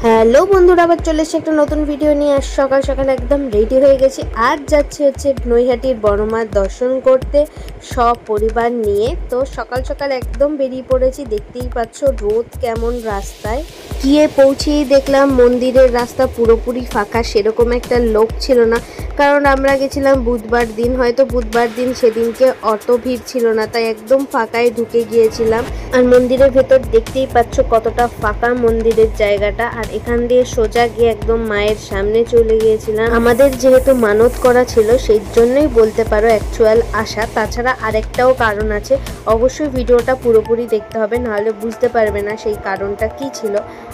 Hello বন্ধুরা, আবার চলে এসেছে একটা নতুন ভিডিও নিয়ে। আজ সকাল সকাল একদম রেডি হয়ে গেছি। আজ যাচ্ছি নৈহাটির বড় মার দর্শন করতে সব পরিবার নিয়ে। তো সকাল সকাল একদম বেরিয়ে পড়েছি। দেখতেই পাচ্ছ রোদ কেমন রাস্তায়। গিয়ে পৌঁছেই দেখলাম মন্দিরের রাস্তা পুরোপুরি ফাঁকা, সেরকম একটা লোক ছিল না। কারণ আমরা গেছিলাম বুধবার দিন, হয়তো বুধবার দিন সেদিনকে অত ভিড় ছিল না, তাই একদম ফাঁকায় ঢুকে গিয়েছিলাম। আর মন্দিরের ভেতর দেখতেই পাচ্ছ কতটা ফাঁকা মন্দিরের জায়গাটা। আর এখান দিয়ে সোজা গিয়ে একদম মায়ের সামনে চলে গিয়েছিলাম। আমাদের যেহেতু মানত করা ছিল, সেই জন্যই বলতে পারো অ্যাকচুয়াল আসা। তাছাড়া আরেকটাও কারণ আছে, অবশ্যই ভিডিওটা পুরোপুরি দেখতে হবে, নাহলে বুঝতে পারবে না সেই কারণটা কি ছিল।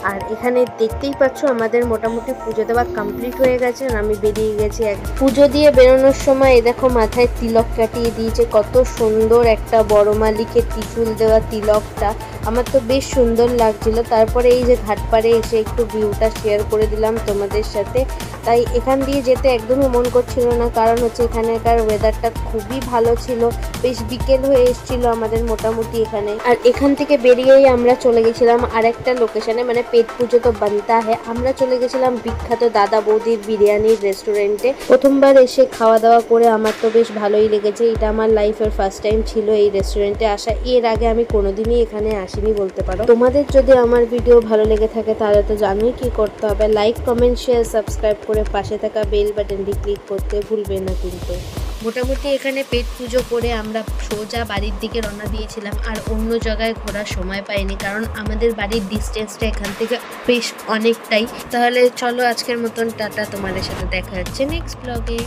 আর এখানে দেখতেই পাচ্ছ আমাদের মোটামুটি পুজো দেওয়া কমপ্লিট হয়ে গেছে। আর আমি বেরিয়ে গেছি। পুজো দিয়ে বেরোনোর সময় এ দেখো মাথায় তিলক কাটিয়ে দিয়েছে, কত সুন্দর একটা বড় মালিকের ত্রিশূল দেওয়া তিলকটা, আমার তো বেশ সুন্দর লাগছিল। তারপরে এই যে ঘাটপাড়ে এসে একটু ভিউটা শেয়ার করে দিলাম তোমাদের সাথে। তাই এখান দিয়ে যেতে একদমই মন করছিল না, কারণ এখানকার ওয়েদারটা খুবই ভালো ছিল। বেশ বিকেল হয়ে এসেছিল আমাদের মোটামুটি এখানে। আর এখান থেকে বেরিয়েই আমরা চলে গেছিলাম আরেকটা লোকেশনে, মানে পেট পুজো তো বানতা হয়। আমরা চলে গেছিলাম বিখ্যাত দাদা বৌদির বিরিয়ানির রেস্টুরেন্টে। প্রথমবার এসে খাওয়া দাওয়া করে আমার তো বেশ ভালোই লেগেছে। এটা আমার লাইফের ফার্স্ট টাইম ছিল এই রেস্টুরেন্টে আসা। এর আগে আমি কোনোদিনই এখানে আসিনি বলতে পারো। তোমাদের যদি আমার ভিডিও ভালো লেগে থাকে তাহলে তো জানোই কি করতে হবে, লাইক কমেন্ট শেয়ার সাবস্ক্রাইব করে পাশে থাকা বেল বাটনটি ক্লিক করতে ভুলবে না কিন্তু। মোটামুটি এখানে পেট পুজো করে আমরা সোজা বাড়ির দিকে রওনা দিয়েছিলাম। আর অন্য জায়গায় ঘোরার সময় পাইনি, কারণ আমাদের বাড়ির ডিস্টেন্সটা এখান থেকে বেশ অনেকটাই। তাহলে চলো আজকের মতন টাটা, তোমাদের সাথে দেখা হচ্ছে নেক্সট ব্লগে।